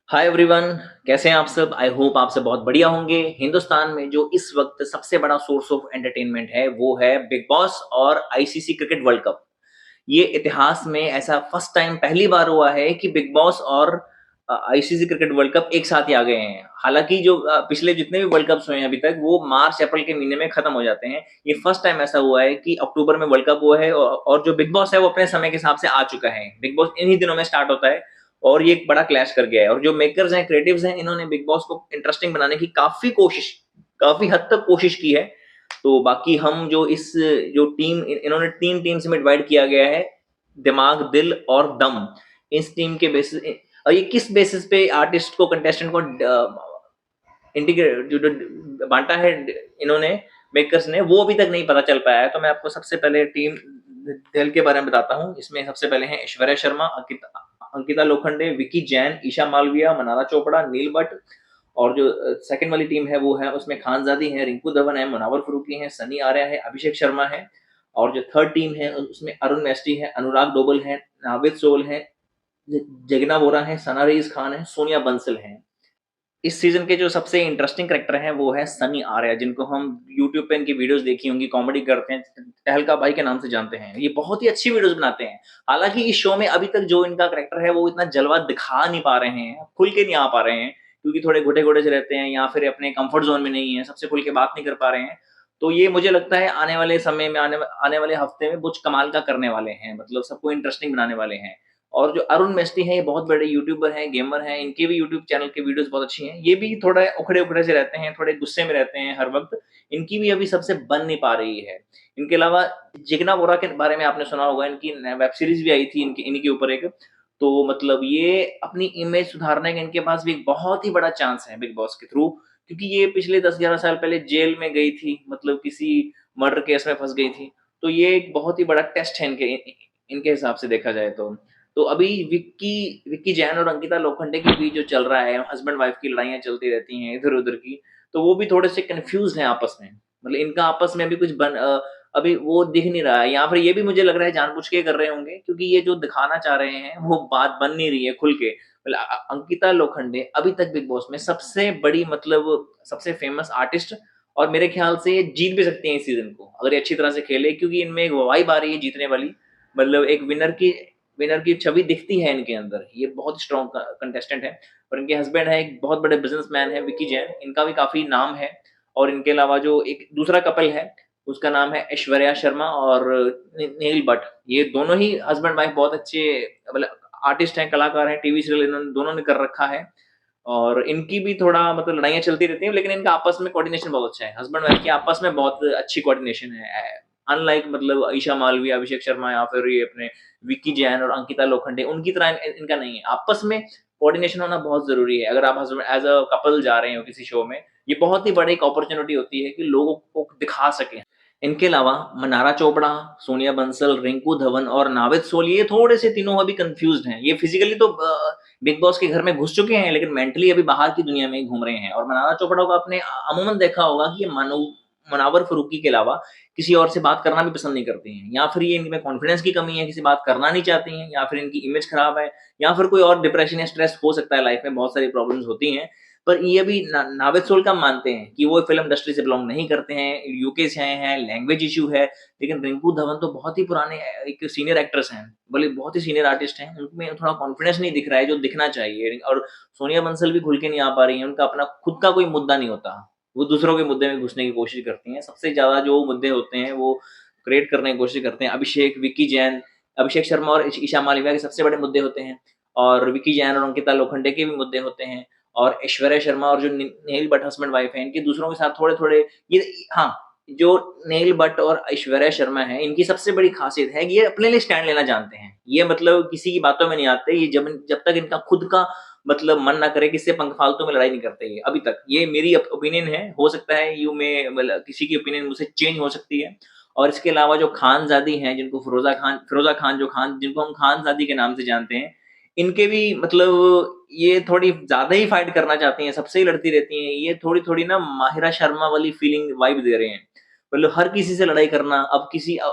Hi everyone, कैसे हैं आप सब। आई होप आप सब बहुत बढ़िया होंगे। हिंदुस्तान में जो इस वक्त सबसे बड़ा सोर्स ऑफ एंटरटेनमेंट है वो है बिग बॉस और आईसीसी क्रिकेट वर्ल्ड कप। ये इतिहास में ऐसा फर्स्ट टाइम पहली बार हुआ है कि बिग बॉस और आईसीसी क्रिकेट वर्ल्ड कप एक साथ ही आ गए हैं। हालांकि जो पिछले जितने भी वर्ल्ड कप्स हुए हैं अभी तक वो मार्च अप्रैल के महीने में खत्म हो जाते हैं। ये फर्स्ट टाइम ऐसा हुआ है कि अक्टूबर में वर्ल्ड कप हुआ है और जो बिग बॉस है वो अपने समय के हिसाब से आ चुका है। बिग बॉस इन्हीं दिनों में स्टार्ट होता है और ये एक बड़ा क्लैश कर गया है। और जो मेकर्स हैं, क्रिएटिव्स हैं, इन्होंने बिग बॉस को इंटरेस्टिंग बनाने की काफी हद तक कोशिश की है। तो बाकी हम जो टीम इन्होंने 3 टीम्स में डिवाइड किया गया है, दिमाग, दिल और दम। इस टीम के बेसिस और ये किस बेसिस पे आर्टिस्ट को, कंटेस्टेंट को इंटीग्रेट जो बांटा है इन्होंने, मेकर्स ने, वो अभी तक नहीं पता चल पाया है। तो मैं आपको सबसे पहले टीम दिल के बारे में बताता हूँ। इसमें सबसे पहले हैं ऐश्वर्या शर्मा, अंकिता लोखंडे, विकी जैन, ईशा मालविया, मनारा चोपड़ा, नील भट्ट। और जो सेकंड वाली टीम है वो है, उसमें खानजादी है, रिंकू धवन है, मुनावर फरूकी है, सनी आर्या है, अभिषेक शर्मा है। और जो थर्ड टीम है उसमें अरुण मेस्टी है, अनुराग डोबल है, नाविद सोल है, जगना वोरा है, सना रईस खान है, सोनिया बंसल है। इस सीजन के जो सबसे इंटरेस्टिंग कैरेक्टर हैं वो है सनी आर्या, जिनको हम यूट्यूब पे इनकी वीडियोस देखी होंगी, कॉमेडी करते हैं, टहलका भाई के नाम से जानते हैं। ये बहुत ही अच्छी वीडियोस बनाते हैं। हालांकि इस शो में अभी तक जो इनका कैरेक्टर है वो इतना जलवा दिखा नहीं पा रहे हैं, खुल के नहीं आ पा रहे हैं, क्योंकि थोड़े घुटे घुटे से रहते हैं या फिर अपने कंफर्ट जोन में नहीं है, सबसे खुल के बात नहीं कर पा रहे हैं। तो ये मुझे लगता है आने वाले समय में, आने वाले हफ्ते में कुछ कमाल का करने वाले हैं, मतलब सबको इंटरेस्टिंग बनाने वाले हैं। और जो अरुण मेस्टी हैं, ये बहुत बड़े यूट्यूबर हैं, गेमर हैं, इनके भी यूट्यूब चैनल की वीडियोस बहुत अच्छी हैं। ये भी थोड़ा उखड़े-उखड़े से रहते हैं, थोड़े गुस्से में रहते हैं हर वक़्त। इनकी भी अभी सबसे बन नहीं पा रही है। इनके अलावा जिग्ना बोरा के बारे में आपने सुना होगा, इनकी वेब सीरीज़ भी आई थी इनकी इन्हीं के ऊपर एक। तो मतलब ये अपनी इमेज सुधारने का इनके पास भी एक बहुत ही बड़ा चांस है बिग बॉस के थ्रू, क्योंकि ये पिछले 10-11 साल पहले जेल में गई थी, मतलब किसी मर्डर केस में फँस गई थी। तो ये एक बहुत ही बड़ा टेस्ट है इनके हिसाब से देखा जाए तो। तो अभी विक्की जैन और अंकिता लोखंडे के बीच जो चल रहा है, हस्बैंड वाइफ की लड़ाइयाँ चलती रहती हैं इधर-उधर की, तो वो भी थोड़े से कन्फ्यूज़्ड हैं आपस में। मतलब इनका आपस में अभी अभी वो दिख नहीं रहा है, या फिर ये भी मुझे लग रहा है जानबूझ के कर रहे होंगे, क्योंकि ये जो दिखाना चाह रहे हैं वो बात बन नहीं रही है खुल के। मतलब अंकिता लोखंडे अभी तक बिग बॉस में सबसे बड़ी, मतलब सबसे फेमस आर्टिस्ट, और मेरे ख्याल से ये जीत भी सकती हैं इस सीज़न को, अगर ये अच्छी तरह से खेले, क्योंकि इनमें एक वाइब आ रही है जीतने वाली। मतलब एक विनर की छवि दिखती है इनके अंदर। ये बहुत स्ट्रॉन्ग कंटेस्टेंट है। और इनके हस्बैंड है, एक बहुत बड़े बिजनेसमैन है, विकी जैन, इनका भी काफी नाम है। और इनके अलावा जो एक दूसरा कपल है उसका नाम है ऐश्वर्या शर्मा और नील भट्ट। ये दोनों ही हस्बैंड वाइफ बहुत अच्छे, मतलब आर्टिस्ट हैं, कलाकार हैं, टीवी सीरियल इन्होंने दोनों ने कर रखा है। और इनकी भी थोड़ा, मतलब लड़ाइयाँ चलती रहती हैं, लेकिन इनका आपस में कोऑर्डिनेशन बहुत अच्छा है। हस्बैंड वाइफ की आपस में बहुत अच्छी कोऑर्डिनेशन है। अनलाइक मतलब ईशा मालवी, अभिषेक शर्मा या फिर ये अपने विक्की जैन और अंकिता लोखंडे, उनकी तरह इनका नहीं है। आपस में कोऑर्डिनेशन होना बहुत ज़रूरी है। अगर आप हस्बैंड एज़ अ कपल जा रहे हो किसी शो में, ये बहुत ही बड़ी एक अपॉर्च्युनिटी होती है कि लोगों को दिखा सकें। इनके अलावा मनारा चोपड़ा, सोनिया बंसल, रिंकू धवन और नाविद सोल, ये थोड़े से तीनों अभी कन्फ्यूज़्ड हैं। ये फिज़िकली तो बिग बॉस के घर में घुस चुके हैं, लेकिन मेंटली अभी बाहर की दुनिया में ही घूम रहे हैं। और मनारा चोपड़ा को आपने अमूमन देखा होगा कि ये मुनावर फरूकी के अलावा किसी और से बात करना भी पसंद नहीं करती हैं, या फिर ये इनमें कॉन्फिडेंस की कमी है, किसी बात करना नहीं चाहती हैं, या फिर इनकी इमेज खराब है, या फिर कोई और डिप्रेशन या स्ट्रेस हो सकता है, लाइफ में बहुत सारी प्रॉब्लम्स होती हैं। पर ये भी नाविद सोल का मानते हैं कि वो फिल्म इंडस्ट्री से बिलोंग नहीं करते हैं, यूके से आए हैं, लैंग्वेज इशू है। लेकिन रिंकू धवन तो बहुत ही पुराने एक सीनियर एक्ट्रेस हैं, बोले बहुत ही सीनियर आर्टिस्ट हैं, उनमें थोड़ा कॉन्फिडेंस नहीं दिख रहा है जो दिखना चाहिए। और सोनिया बंसल भी खुल के नहीं आ पा रही है, उनका अपना खुद का कोई मुद्दा नहीं होता, वो दूसरों के मुद्दे में घुसने की कोशिश करती हैं। सबसे ज़्यादा जो मुद्दे होते हैं वो क्रिएट करने की कोशिश करते हैं। विक्की जैन, अभिषेक शर्मा और ईशा मालविया के सबसे बड़े मुद्दे होते हैं, और विक्की जैन और अंकिता लोखंडे के भी मुद्दे होते हैं। और ऐश्वर्या शर्मा और जो नेल भट्ट हस्बैंड वाइफ है, इनके दूसरों के साथ थोड़े-थोड़े ये, हाँ, जो नेल भट्ट और ऐश्वर्या शर्मा है, इनकी सबसे बड़ी खासियत है कि ये अपने लिए स्टैंड लेना जानते हैं। ये मतलब किसी की बातों में नहीं आते। ये जब जब तक इनका खुद का, मतलब मन ना करे, किससे पंख फालतू में लड़ाई नहीं करते ये अभी तक। ये मेरी ओपिनियन है, हो सकता है यू में, मतलब किसी की ओपिनियन मुझसे चेंज हो सकती है। और इसके अलावा जो खानजादी हैं, जिनको फिरोजा खान, जो खान, जिनको हम खानजादी के नाम से जानते हैं, इनके भी, मतलब ये थोड़ी ज़्यादा ही फाइट करना चाहती हैं, सबसे ही लड़ती रहती हैं। ये थोड़ी-थोड़ी ना माहिरा शर्मा वाली फीलिंग, वाइब दे रहे हैं। मतलब हर किसी से लड़ाई करना, अब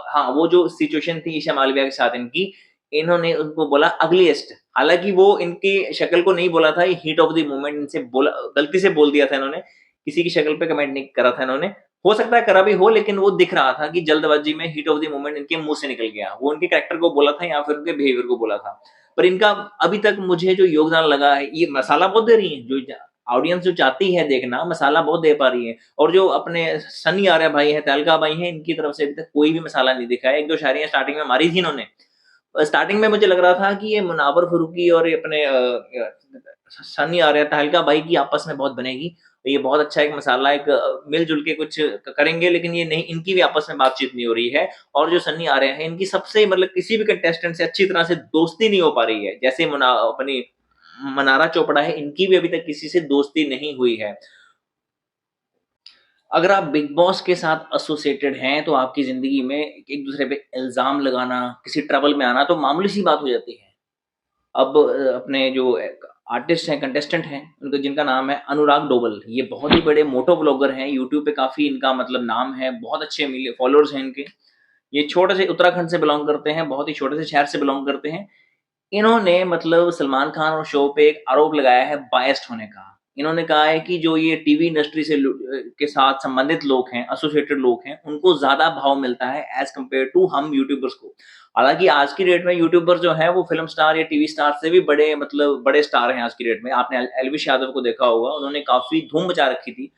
हाँ, वो जो सिचुएशन थी ईशा मालविया के साथ इनकी, इन्होंने उनको बोला अगलीस्ट, हालाँकि वो इनकी शक्ल को नहीं बोला था, ये हीट ऑफ द मोमेंट इनसे बोला, गलती से बोल दिया था इन्होंने, किसी की शक्ल पे कमेंट नहीं करा था इन्होंने। हो सकता है करा भी हो, लेकिन वो दिख रहा था कि जल्दबाजी में हीट ऑफ द मोमेंट इनके मुँह से निकल गया। वो उनके कैरेक्टर को बोला था या फिर उनके बिहेवियर को बोला था। पर इनका अभी तक मुझे जो योगदान लगा है, ये मसाला बहुत दे रही हैं, जो ऑडियंस जो चाहती है देखना, मसाला बहुत दे पा रही है। और जो अपने सन्नी आर्या भाई हैं, तहलका भाई हैं, इनकी तरफ से अभी तक कोई भी मसाला नहीं दिखा है। 1-2 शायरियाँ स्टार्टिंग में मारी थी इन्होंने। स्टार्टिंग में मुझे लग रहा था कि ये मुनावर फरूकी और ये अपने सन्नी आर्या, तहलका भाई की आपस में बहुत बनेगी। ये बहुत अच्छा एक मसाला, एक मिल-जुल के कुछ करेंगे, लेकिन ये नहीं, इनकी भी आपस में बातचीत नहीं हो रही है। और जो सन्नी आर्या हैं, इनकी सबसे मतलब किसी भी कंटेस्टेंट से अच्छी तरह से दोस्ती नहीं हो पा रही है। जैसे अपनी मनारा चोपड़ा है, इनकी भी अभी तक किसी से दोस्ती नहीं हुई है। अगर आप बिग बॉस के साथ एसोसिएटेड हैं, तो आपकी ज़िंदगी में एक-दूसरे पे इल्ज़ाम लगाना, किसी ट्रबल में आना तो मामूली सी बात हो जाती है। अब अपने जो एक आर्टिस्ट हैं, कंटेस्टेंट हैं, उनका जिनका नाम है अनुराग डोबल, ये बहुत ही बड़े मोटो ब्लॉगर हैं, यूट्यूब पे काफ़ी इनका मतलब नाम है, बहुत अच्छे मिले फॉलोअर्स हैं इनके। ये छोटे से उत्तराखंड से बिलॉन्ग करते हैं, बहुत ही छोटे से शहर से बिलॉन्ग करते हैं। इन्होंने मतलब सलमान खान और शो पे एक आरोप लगाया है बायस्ड होने का। इन्होंने कहा है कि जो ये टीवी इंडस्ट्री से के साथ संबंधित लोग हैं, एसोसिएटेड लोग हैं, उनको ज़्यादा भाव मिलता है एज़ कम्पेयर टू हम यूट्यूबर्स को। हालाँकि आज की डेट में यूट्यूबर जो हैं, वो फ़िल्म स्टार या टीवी स्टार से भी बड़े मतलब बड़े स्टार हैं आज की डेट में। आपने एल्विश यादव को देखा होगा, उन्होंने काफ़ी धूम मचा रखी थी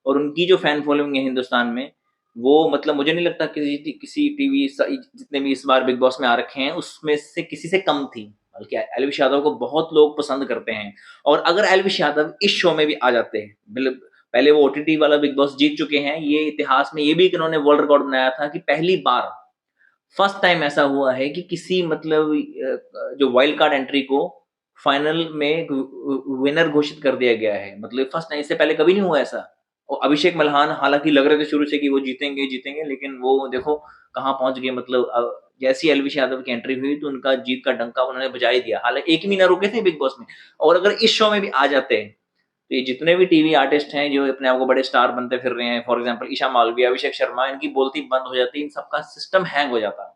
और उनकी जो फैन फॉलोइंग है हिंदुस्तान में, वो मतलब मुझे नहीं लगता किसी टीवी जितने भी इस बार बिग बॉस में आ रखे हैं, उसमें से किसी से कम थी। बल्कि एल्विश यादव को बहुत लोग पसंद करते हैं। और अगर एल्विश यादव इस शो में भी आ जाते हैं, मतलब पहले वो ओटीटी वाला बिग बॉस जीत चुके हैं, ये इतिहास में ये भी एक इन्होंने वर्ल्ड रिकॉर्ड बनाया था कि पहली बार फर्स्ट टाइम ऐसा हुआ है कि किसी मतलब जो वाइल्ड कार्ड एंट्री को फाइनल में विनर घोषित कर दिया गया है। मतलब फर्स्ट टाइम, इससे पहले कभी नहीं हुआ ऐसा। और अभिषेक मल्हान हालाँकि लग रहे थे शुरू से कि वो जीतेंगे, जीतेंगे, लेकिन वो देखो कहाँ पहुँच गए। मतलब जैसे ही एल्विश यादव की एंट्री हुई तो उनका जीत का डंका उन्होंने बजा ही दिया। हालाँकि 1 महीना रुके थे बिग बॉस में, और अगर इस शो में भी आ जाते हैं, तो ये जितने भी टीवी आर्टिस्ट हैं जो अपने आप को बड़े स्टार बनते फिर रहे हैं, फॉर एग्जांपल ईशा मालवी, अभिषेक शर्मा, इनकी बोलती बंद हो जाती है, इन सबका सिस्टम हैंग हो जाता है।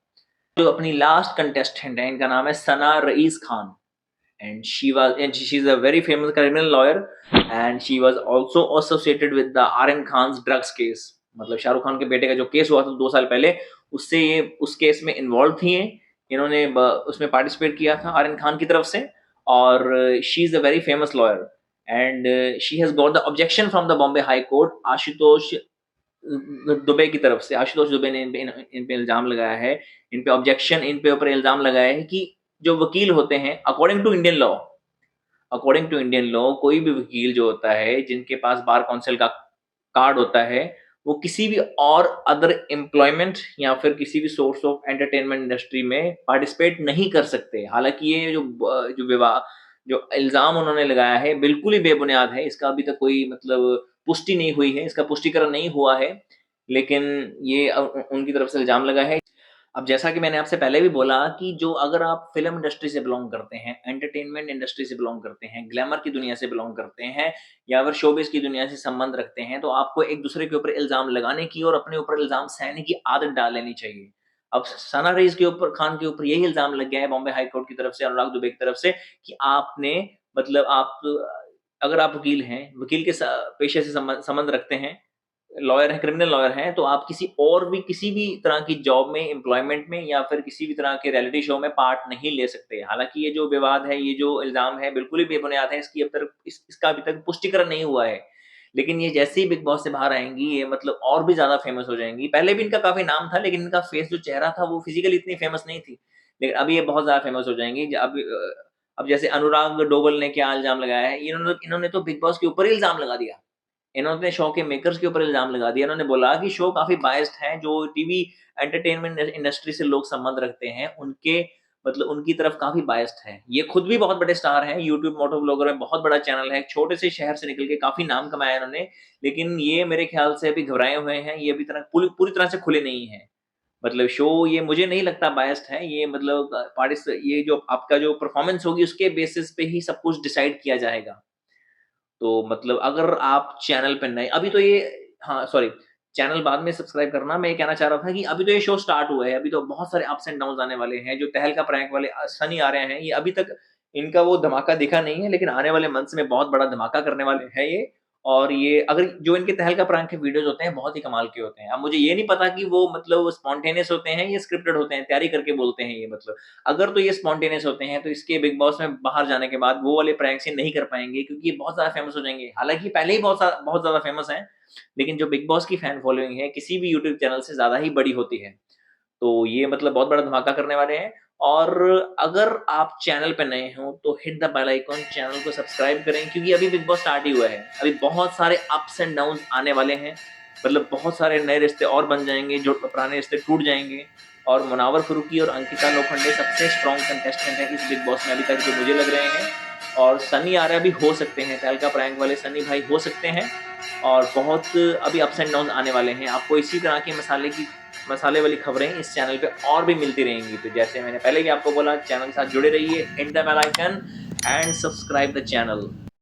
जो अपनी लास्ट कंटेस्टेंट है, इनका नाम है सना rice Khan, and she's a very famous criminal lawyer, and she was also associated with the Aryan Khan's drugs case. मतलब शाहरुख खान के बेटे का जो केस हुआ था 2 साल पहले, उससे ये उस केस में इन्वॉल्व थी हैं। इन्होंने उसमें पार्टिसिपेट किया था आर्यन खान की तरफ से, और she is a very famous lawyer, and she has got the objection from the Bombay high court. Ashutosh Dubey की तरफ से, आशुतोष दुबे ने इन पे इल्जाम लगाया है, इन पे ऑब्जेक्शन, इन पे ऊपर इल्जाम लगाया है कि जो वकील होते हैं, अकॉर्डिंग टू इंडियन लॉ, कोई भी वकील जो होता है, जिनके पास बार काउंसिल का कार्ड होता है, वो किसी भी और अदर एम्प्लॉयमेंट या फिर किसी भी सोर्स ऑफ एंटरटेनमेंट इंडस्ट्री में पार्टिसिपेट नहीं कर सकते। हालांकि ये जो विवाह, जो इल्जाम उन्होंने लगाया है, बिल्कुल ही बेबुनियाद है। इसका अभी तक कोई मतलब पुष्टि नहीं हुई है, इसका पुष्टिकरण नहीं हुआ है, लेकिन ये उनकी तरफ से इल्जाम लगा है। अब जैसा कि मैंने आपसे पहले भी बोला कि जो अगर आप फ़िल्म इंडस्ट्री से बिलॉन्ग करते हैं, एंटरटेनमेंट इंडस्ट्री से बिलॉन्ग करते हैं, ग्लैमर की दुनिया से बिलॉन्ग करते हैं, या फिर शोबिज़ की दुनिया से संबंध रखते हैं, तो आपको एक-दूसरे के ऊपर इल्ज़ाम लगाने की और अपने ऊपर इल्ज़ाम सहने की आदत डाल लेनी चाहिए। अब सना रईस के ऊपर, खान के ऊपर यही इल्ज़ाम लग गया है बॉम्बे हाई कोर्ट की तरफ से, अनुराग दुबे की तरफ से, कि आपने मतलब आप अगर आप वकील हैं, वकील के पेशे से संबंध रखते हैं, लॉयर है, क्रिमिनल लॉयर हैं, तो आप किसी भी तरह की जॉब में, एम्प्लॉयमेंट में, या फिर किसी भी तरह के रियलिटी शो में पार्ट नहीं ले सकते। हालाँकि ये जो विवाद है, ये जो इल्ज़ाम है, बिल्कुल ही बेबुनियाद है। इसकी अब तक इसका अभी तक पुष्टिकरण नहीं हुआ है। लेकिन ये जैसे ही बिग बॉस से बाहर आएँगी, ये मतलब और भी ज़्यादा फेमस हो जाएँगी। पहले भी इनका काफ़ी नाम था, लेकिन इनका फेस, जो चेहरा था, वो फिज़िकली इतनी फेमस नहीं थी। लेकिन अभी ये बहुत ज़्यादा फेमस हो जाएँगी। अब जैसे अनुराग डोबल ने क्या इल्ज़ाम लगाया है, इन्होंने तो बिग बॉस के ऊपर ही इल्ज़ाम लगा दिया। इन्होंने शो के मेकर्स के ऊपर इल्ज़ाम लगा दिया। इन्होंने बोला कि शो काफ़ी बायस्ड है, जो टीवी एंटरटेनमेंट इंडस्ट्री से लोग संबंध रखते हैं, उनके मतलब उनकी तरफ काफ़ी बायस्ड है। ये खुद भी बहुत बड़े स्टार हैं, यूट्यूब मोटो ब्लॉगर में बहुत बड़ा चैनल है, एक छोटे से शहर से निकल के काफ़ी नाम कमाया इन्होंने, लेकिन ये मेरे ख्याल से अभी घबराए हुए हैं, ये अभी पूरी तरह से खुले नहीं हैं। मतलब शो ये मुझे नहीं लगता बायस्ड है, ये मतलब ये जो आपका जो परफॉर्मेंस होगी, उसके बेसिस पे ही सब कुछ डिसाइड किया जाएगा। तो मतलब अगर आप चैनल पे नए, अभी तो ये, हाँ, सॉरी, चैनल बाद में सब्सक्राइब करना। मैं ये कहना चाह रहा था कि अभी तो ये शो स्टार्ट हुआ है, अभी तो बहुत सारे अप्स एंड डाउन्स आने वाले हैं। जो तहलका प्रैंक वाले सनी आ रहे हैं, ये अभी तक इनका वो धमाका दिखा नहीं है, लेकिन आने वाले मंथ्स में बहुत बड़ा धमाका करने वाले हैं ये। और ये अगर जो इनके तहलका प्रैंक के वीडियोज़ होते हैं, बहुत ही कमाल के होते हैं। अब मुझे ये नहीं पता कि वो मतलब स्पॉन्टेनियस होते हैं या स्क्रिप्टेड होते हैं, तैयारी करके बोलते हैं ये मतलब। अगर तो ये स्पॉन्टेनियस होते हैं, तो इसके बिग बॉस में बाहर जाने के बाद वो वाले प्रैंक्स ये नहीं कर पाएँगे, क्योंकि ये बहुत ज़्यादा फेमस हो जाएँगे। हालाँकि पहले ही बहुत ज़्यादा फेमस हैं, लेकिन जो बिग बॉस की फैन फॉलोइंग है, किसी भी यूट्यूब चैनल से ज़्यादा ही बड़ी होती है। तो ये मतलब बहुत बड़ा धमाका करने वाले हैं। और अगर आप चैनल पे नए हो तो hit the bell icon, channel को सब्सक्राइब करें, क्योंकि अभी बिग बॉस स्टार्ट ही हुआ है। अभी बहुत सारे अप्स एंड डाउन्स आने वाले हैं, मतलब बहुत सारे नए रिश्ते और बन जाएँगे, जो पुराने रिश्ते टूट जाएँगे। और मुनावर फरूकी और अंकिता लोखंडे सबसे स्ट्रॉन्ग कंटेस्टेंट हैं इस बिग बॉस में अभी तक, जो मुझे लग रहे हैं। और सनी आर्या भी हो सकते हैं, तहलका प्रैंक वाले सनी भाई हो सकते हैं। और बहुत अभी अप्स एंड डाउन्स आने वाले हैं। आपको इसी तरह के मसाले वाली खबरें इस चैनल पे और भी मिलती रहेंगी। तो जैसे मैंने पहले भी आपको बोला, चैनल के साथ जुड़े रहिए, hit the bell icon and subscribe the channel.